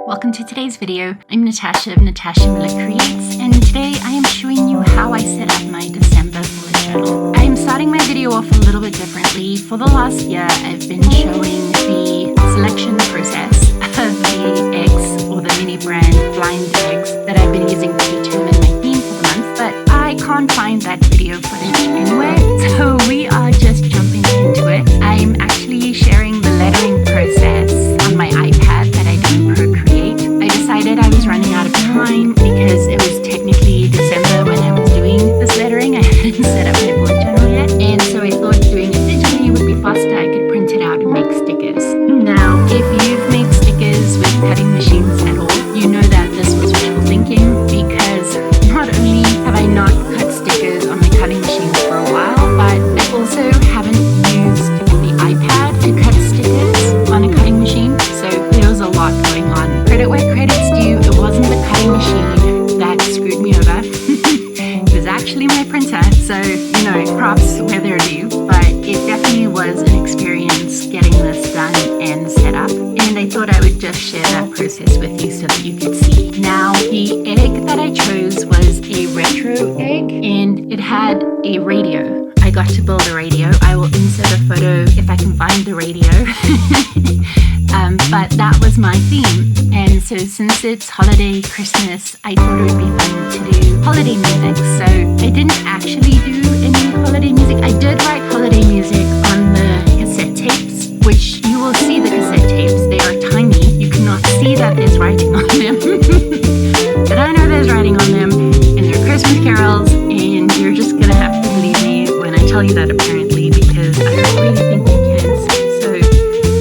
Welcome to today's video. I'm Natasha of Natasha Creates, and today I am showing you how I set up my December bullet journal. I am starting my video off a little bit differently. For the last year, I've been showing the selection process of the eggs or the mini brand blind eggs that I've been using to determine my theme for the month, but I can't find that video footage anywhere, so we are just jumping into it. I'm actually sharing the lettering process on my iPad that I do in Procreate. I decided I was running out of time because it was technically December when I was doing this lettering. I hadn't set up my bullet journal yet, and so I thought doing it digitally would be faster. I could print it out and make stickers. Now, if you've made stickers with cutting machines at all, you know that this was wishful thinking, because not only have I not cut stickers on my cutting machine for a while, but I also haven't used the iPad to cut stickers on a cutting machine, so there was a lot going on. Credit where credit's due, it wasn't the cutting machine that screwed me over. It was actually my printer, so, you know, props where they're due, but it definitely was an experience getting this done and set up, and I thought I would just share that process with you so that you could see. Now, the egg that I chose was a retro egg, and it had a radio. I got to build a radio. I will insert a photo if I can find the radio. But that was my theme. And so since it's holiday Christmas, I thought it would be fun to do holiday music. So I didn't actually do any holiday music. I did write holiday music on the cassette tapes, which you will see the cassette tapes. They are tiny. You cannot see that there's writing on them. But I know there's writing on them, and they're Christmas carols, and you're just going to have to believe me when I tell you that, apparently, because I don't really think you can see. So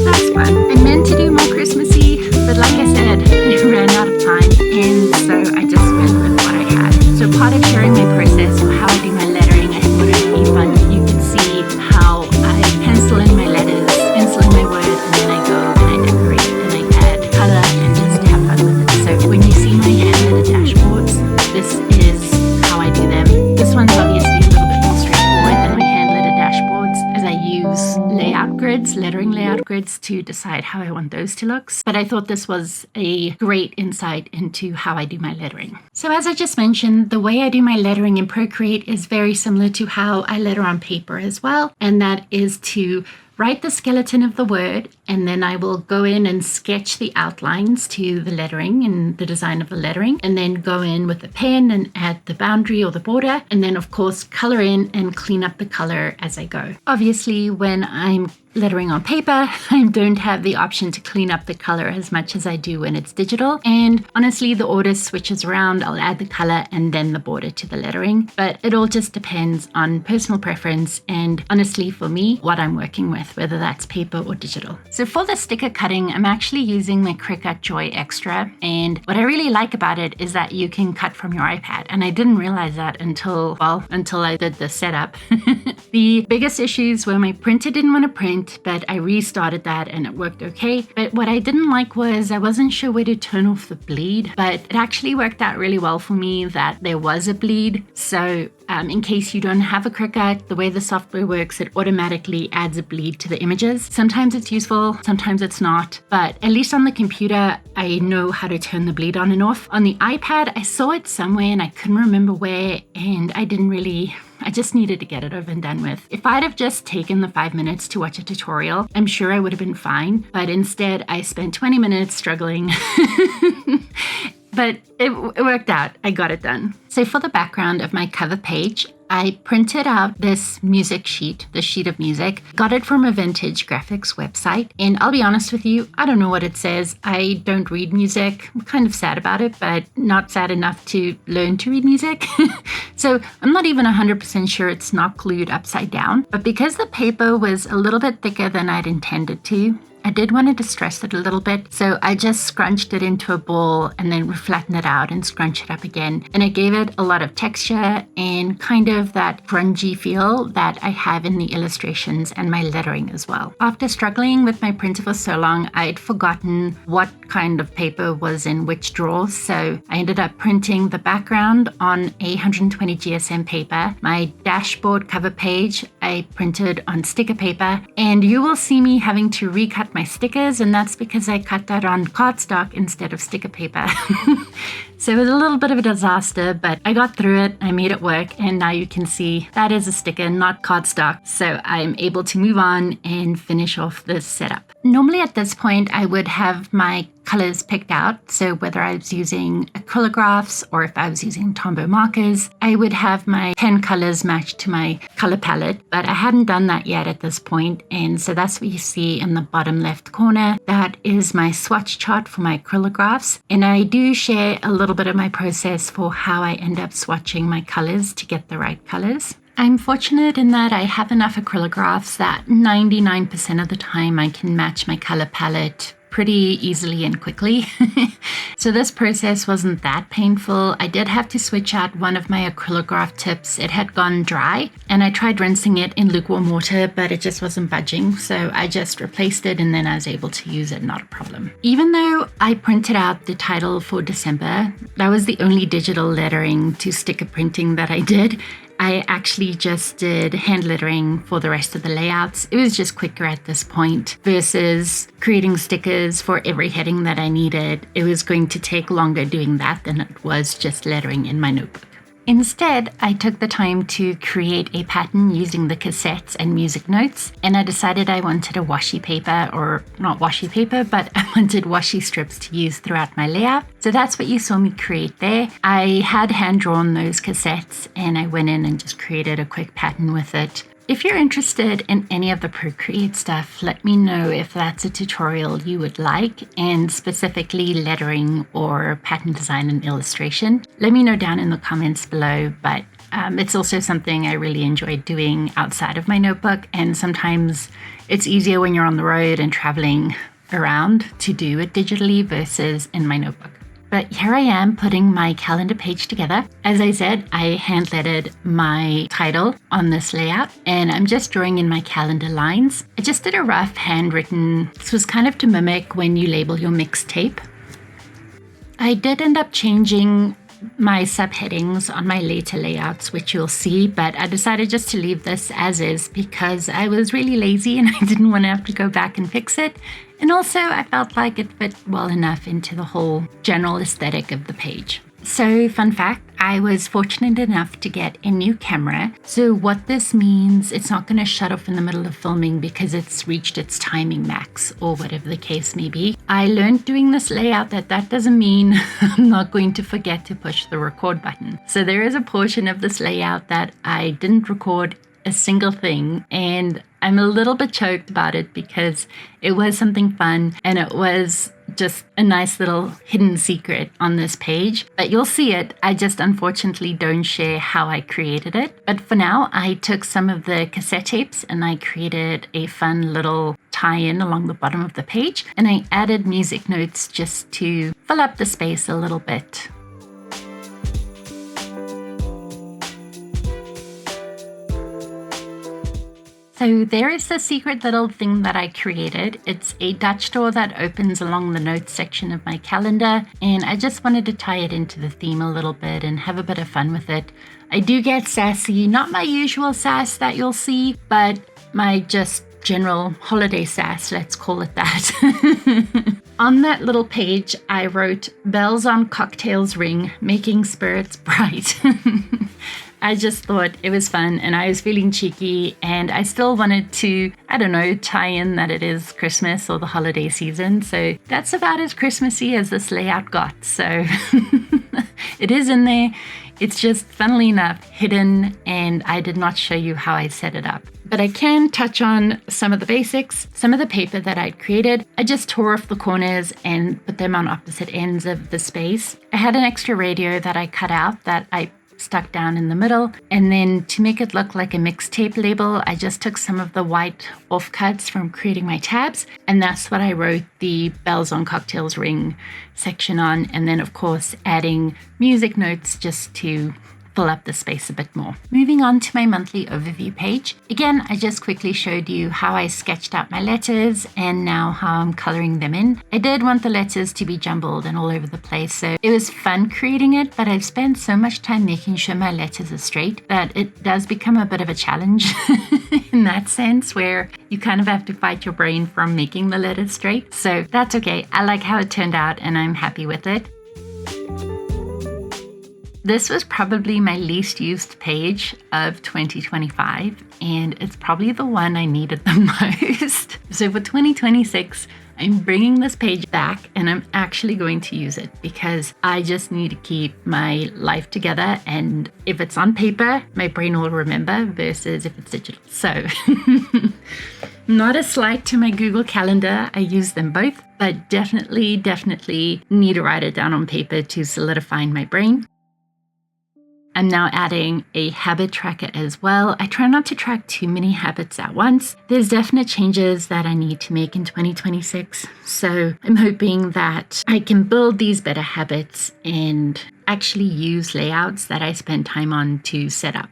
that's fun. I meant to do more Christmassy, but like I said, I ran out of time, and so I just went with what I had. So part of sharing my process or how I do my lettering, I thought it would be fun. You can see how I pencil in my letters, pencil in my words, and then I go and I decorate and I add color and just have fun with it. So when you see my hand-knitted dashboards, this is how I do them. This one's obviously a little bit more straightforward than my hand-knitted dashboards, as I use layout grids, lettering layout grids, to decide how I want those to look. But I thought this was a great insight into how I do my lettering. So as I just mentioned, the way I do my lettering in Procreate is very similar to how I letter on paper as well, and that is to write the skeleton of the word, and then I will go in and sketch the outlines to the lettering and the design of the lettering, and then go in with a pen and add the boundary or the border, and then of course color in and clean up the color as I go. Obviously, when I'm lettering on paper, I don't have the option to clean up the color as much as I do when it's digital, and honestly the order switches around. I'll add the color and then the border to the lettering, but it all just depends on personal preference and, honestly, for me, what I'm working with, whether that's paper or digital. So for the sticker cutting, I'm actually using my Cricut Joy Extra, and what I really like about it is that you can cut from your iPad, and I didn't realize that until I did the setup. The biggest issues were my printer didn't want to print, but I restarted that and it worked okay. But what I didn't like was I wasn't sure where to turn off the bleed, but it actually worked out really well for me that there was a bleed. So in case you don't have a Cricut, the way the software works, it automatically adds a bleed to the images. Sometimes it's useful, sometimes it's not, but at least on the computer, I know how to turn the bleed on and off. On the iPad, I saw it somewhere and I couldn't remember where, and I just needed to get it over and done with. If I'd have just taken the 5 minutes to watch a tutorial, I'm sure I would have been fine, but instead I spent 20 minutes struggling. But it worked out. I got it done. So for the background of my cover page, I printed out this music sheet, this sheet of music, got it from a vintage graphics website. And I'll be honest with you, I don't know what it says. I don't read music. I'm kind of sad about it, but not sad enough to learn to read music. So I'm not even 100% sure it's not glued upside down. But because the paper was a little bit thicker than I'd intended to, I did want to distress it a little bit, so I just scrunched it into a ball and then flattened it out and scrunch it up again. And I gave it a lot of texture and kind of that grungy feel that I have in the illustrations and my lettering as well. After struggling with my printer for so long, I'd forgotten what kind of paper was in which drawer, so I ended up printing the background on a 120 GSM paper. My dashboard cover page I printed on sticker paper, and you will see me having to recut my stickers, and that's because I cut that on cardstock instead of sticker paper. So it was a little bit of a disaster, but I got through it, I made it work, and now you can see that is a sticker, not cardstock. So I'm able to move on and finish off this setup. Normally at this point, I would have my colors picked out. So whether I was using acrylographs or if I was using Tombow markers, I would have my pen colors matched to my color palette, but I hadn't done that yet at this point. And so that's what you see in the bottom left corner. That is my swatch chart for my acrylographs. And I do share a little bit of my process for how I end up swatching my colors to get the right colors. I'm fortunate in that I have enough acrylographs that 99% of the time I can match my color palette pretty easily and quickly. So this process wasn't that painful. I did have to switch out one of my acrylograph tips. It had gone dry and I tried rinsing it in lukewarm water, but it just wasn't budging. So I just replaced it and then I was able to use it, not a problem. Even though I printed out the title for December, that was the only digital lettering to sticker printing that I did. I actually just did hand lettering for the rest of the layouts. It was just quicker at this point versus creating stickers for every heading that I needed. It was going to take longer doing that than it was just lettering in my notebook. Instead, I took the time to create a pattern using the cassettes and music notes, and I decided I wanted a washi paper, or not washi paper, but I wanted washi strips to use throughout my layout. So that's what you saw me create there. I had hand-drawn those cassettes, and I went in and just created a quick pattern with it. If you're interested in any of the Procreate stuff, let me know if that's a tutorial you would like, and specifically lettering or pattern design and illustration. Let me know down in the comments below, but it's also something I really enjoy doing outside of my notebook, and sometimes it's easier when you're on the road and traveling around to do it digitally versus in my notebook. But here I am putting my calendar page together. As I said, I hand lettered my title on this layout and I'm just drawing in my calendar lines. I just did a rough handwritten, this was kind of to mimic when you label your mixtape. I did end up changing my subheadings on my later layouts, which you'll see, but I decided just to leave this as is because I was really lazy and I didn't want to have to go back and fix it. And also I felt like it fit well enough into the whole general aesthetic of the page. So fun fact, I was fortunate enough to get a new camera. So what this means, it's not going to shut off in the middle of filming because it's reached its timing max or whatever the case may be. I learned doing this layout that doesn't mean I'm not going to forget to push the record button. So there is a portion of this layout that I didn't record a single thing, and I'm a little bit choked about it because it was something fun and it was just a nice little hidden secret on this page, but you'll see it. I just unfortunately don't share how I created it. But for now, I took some of the cassette tapes and I created a fun little tie-in along the bottom of the page, and I added music notes just to fill up the space a little bit. So there is the secret little thing that I created. It's a Dutch door that opens along the notes section of my calendar, and I just wanted to tie it into the theme a little bit and have a bit of fun with it. I do get sassy, not my usual sass that you'll see, but my just general holiday sass, let's call it that. On that little page, I wrote, "Bells on cocktails ring, making spirits bright." I just thought it was fun and I was feeling cheeky, and I still wanted to, I don't know, tie in that it is Christmas or the holiday season. So that's about as Christmassy as this layout got. So it is in there. It's just, funnily enough, hidden, and I did not show you how I set it up. But I can touch on some of the basics. Some of the paper that I'd created, I just tore off the corners and put them on opposite ends of the space. I had an extra radio that I cut out that I stuck down in the middle, and then to make it look like a mixtape label, I just took some of the white offcuts from creating my tabs, and that's what I wrote the Bells on Cocktails Ring section on, and then of course adding music notes just to fill up the space a bit more. Moving on to my monthly overview page. Again, I just quickly showed you how I sketched out my letters and now how I'm coloring them in. I did want the letters to be jumbled and all over the place, so it was fun creating it, but I've spent so much time making sure my letters are straight that it does become a bit of a challenge in that sense, where you kind of have to fight your brain from making the letters straight. So that's okay. I like how it turned out and I'm happy with it. This was probably my least used page of 2025, and it's probably the one I needed the most. So for 2026, I'm bringing this page back and I'm actually going to use it because I just need to keep my life together. And if it's on paper, my brain will remember versus if it's digital. So not a slight to my Google Calendar. I use them both, but definitely need to write it down on paper to solidify in my brain. I'm now adding a habit tracker as well. I try not to track too many habits at once. There's definite changes that I need to make in 2026. So I'm hoping that I can build these better habits and actually use layouts that I spend time on to set up.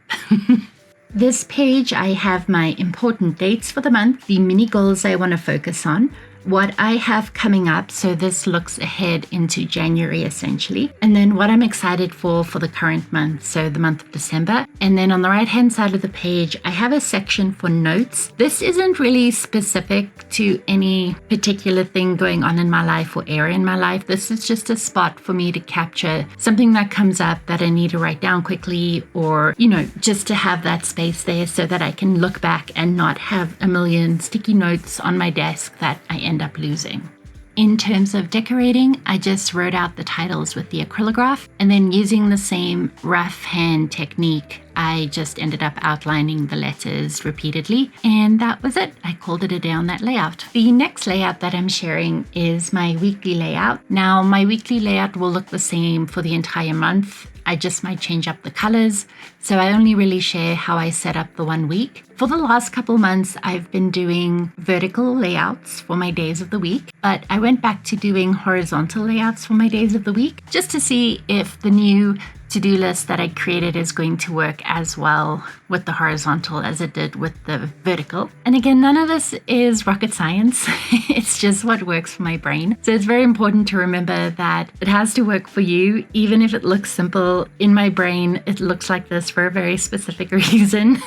This page, I have my important dates for the month, the mini goals I want to focus on, what I have coming up. So this looks ahead into January essentially. And then what I'm excited for the current month, so the month of December. And then on the right hand side of the page, I have a section for notes. This isn't really specific to any particular thing going on in my life or area in my life. This is just a spot for me to capture something that comes up that I need to write down quickly, or, just to have that space there so that I can look back and not have a million sticky notes on my desk that I end up losing. In terms of decorating, I just wrote out the titles with the Acrylograph, and then using the same rough hand technique, I just ended up outlining the letters repeatedly, and that was it. I called it a day on that layout. The next layout that I'm sharing is my weekly layout. Now, my weekly layout will look the same for the entire month. I just might change up the colors, so I only really share how I set up the 1 week. For the last couple months, I've been doing vertical layouts for my days of the week, but I went back to doing horizontal layouts for my days of the week just to see if the new to-do list that I created is going to work as well with the horizontal as it did with the vertical. And again, none of this is rocket science. It's just what works for my brain. So it's very important to remember that it has to work for you, even if it looks simple. In my brain, it looks like this for a very specific reason.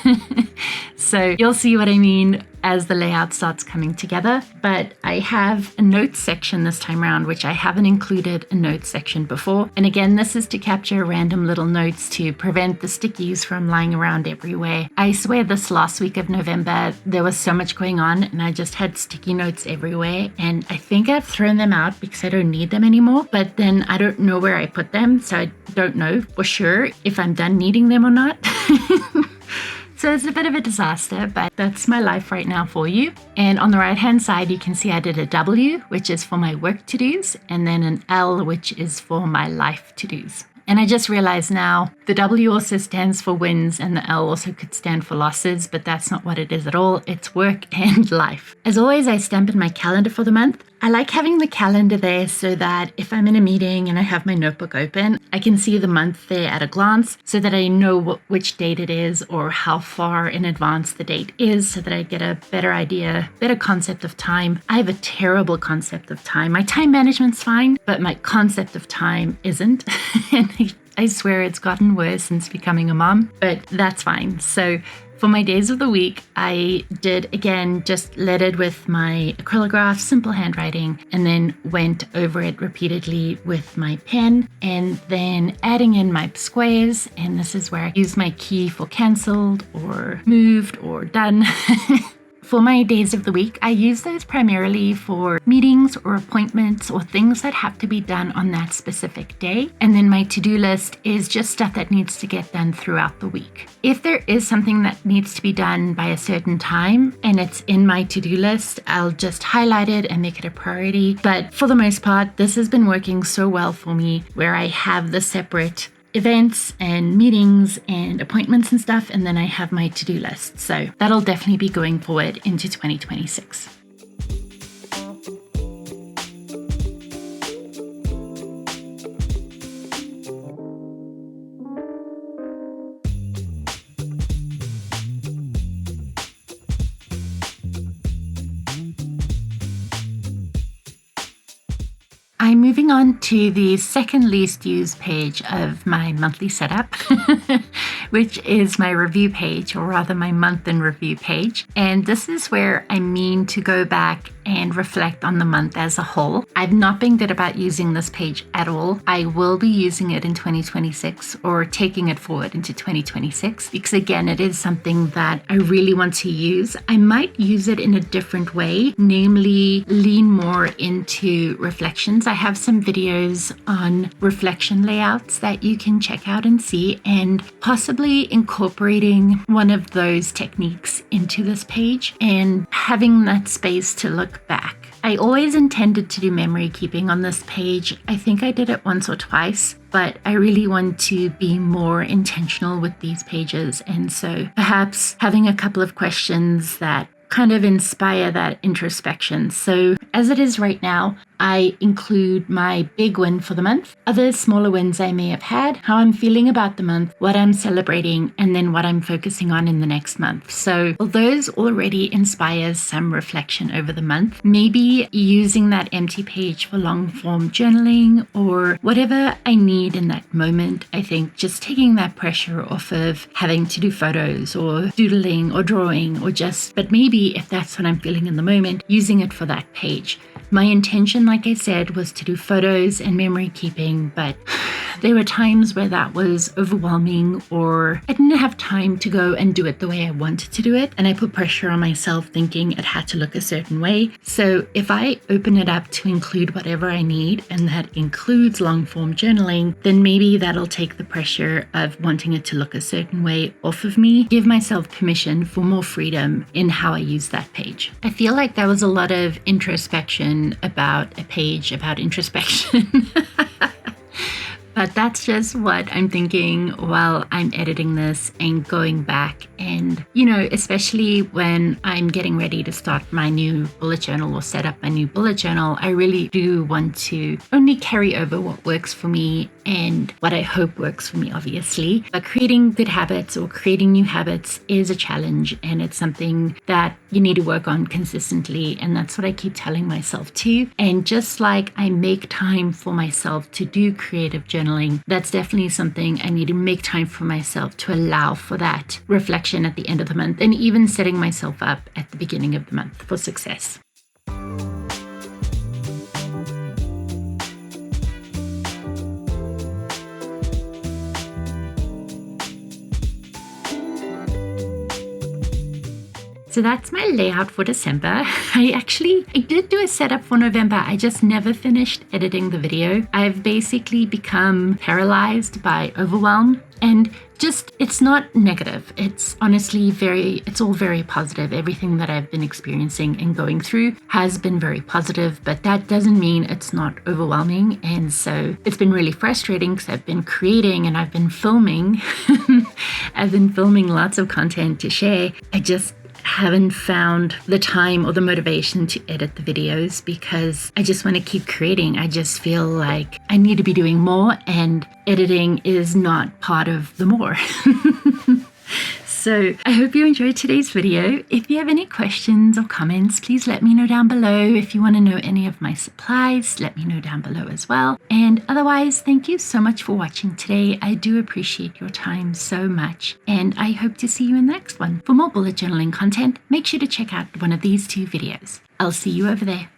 So you'll see what I mean as the layout starts coming together. But I have a notes section this time around, which I haven't included a notes section before. And again, this is to capture random little notes to prevent the stickies from lying around everywhere. I swear this last week of November, there was so much going on and I just had sticky notes everywhere. And I think I've thrown them out because I don't need them anymore. But then I don't know where I put them. So I don't know for sure if I'm done needing them or not. So it's a bit of a disaster, but that's my life right now for you. And on the right-hand side, you can see I did a W, which is for my work to-dos, and then an L, which is for my life to-dos. And I just realized now the W also stands for wins and the L also could stand for losses, but that's not what it is at all. It's work and life. As always, I stamp in my calendar for the month. I like having the calendar there so that if I'm in a meeting and I have my notebook open, I can see the month there at a glance so that I know which date it is or how far in advance the date is so that I get a better idea, better concept of time. I have a terrible concept of time. My time management's fine, but my concept of time isn't. And I swear it's gotten worse since becoming a mom, but that's fine. So for my days of the week, I did, again, just lettered with my Acrylograph, simple handwriting, and then went over it repeatedly with my pen, and then adding in my squares. And this is where I use my key for cancelled or moved or done. For my days of the week, I use those primarily for meetings or appointments or things that have to be done on that specific day. And then my to-do list is just stuff that needs to get done throughout the week. If there is something that needs to be done by a certain time and it's in my to-do list, I'll just highlight it and make it a priority. But for the most part, this has been working so well for me where I have the separate events and meetings and appointments and stuff, and then I have my to-do list. So that'll definitely be going forward into 2026. I'm moving on to the second least used page of my monthly setup, which is my review page, or rather my month in review page. And this is where I mean to go back and reflect on the month as a whole. I've not been good about using this page at all. I will be using it in 2026, or taking it forward into 2026, because again, it is something that I really want to use. I might use it in a different way, namely lean more into reflections. I have some videos on reflection layouts that you can check out and see, and possibly incorporating one of those techniques into this page and having that space to look back. I always intended to do memory keeping on this page. I think I did it once or twice, but I really want to be more intentional with these pages. And so perhaps having a couple of questions that kind of inspire that introspection. So as it is right now, I include my big win for the month, other smaller wins I may have had, how I'm feeling about the month, what I'm celebrating, and then what I'm focusing on in the next month. So those already inspires some reflection over the month, maybe using that empty page for long form journaling or whatever I need in that moment. I think just taking that pressure off of having to do photos or doodling or drawing, or just, but maybe if that's what I'm feeling in the moment, using it for that page. My intention, like I said, was to do photos and memory keeping, but there were times where that was overwhelming, or I didn't have time to go and do it the way I wanted to do it. And I put pressure on myself thinking it had to look a certain way. So if I open it up to include whatever I need, and that includes long form journaling, then maybe that'll take the pressure of wanting it to look a certain way off of me, give myself permission for more freedom in how I use that page. I feel like there was a lot of introspection about a page about introspection. But that's just what I'm thinking while I'm editing this and going back. And, especially when I'm getting ready to start my new bullet journal or set up my new bullet journal, I really do want to only carry over what works for me and what I hope works for me, obviously. But creating good habits or creating new habits is a challenge, and it's something that you need to work on consistently. And that's what I keep telling myself too. And just like I make time for myself to do creative journaling, that's definitely something I need to make time for myself to allow for that reflection at the end of the month, and even setting myself up at the beginning of the month for success. So that's my layout for December. I did do a setup for November. I just never finished editing the video. I've basically become paralyzed by overwhelm, and it's not negative. It's honestly it's all very positive. Everything that I've been experiencing and going through has been very positive, but that doesn't mean it's not overwhelming. And so it's been really frustrating because I've been creating and I've been filming. I've been filming lots of content to share. I just haven't found the time or the motivation to edit the videos because I just want to keep creating. I just feel like I need to be doing more, and editing is not part of the more. So I hope you enjoyed today's video. If you have any questions or comments, please let me know down below. If you want to know any of my supplies, let me know down below as well. And otherwise, thank you so much for watching today. I do appreciate your time so much, and I hope to see you in the next one. For more bullet journaling content, make sure to check out one of these two videos. I'll see you over there.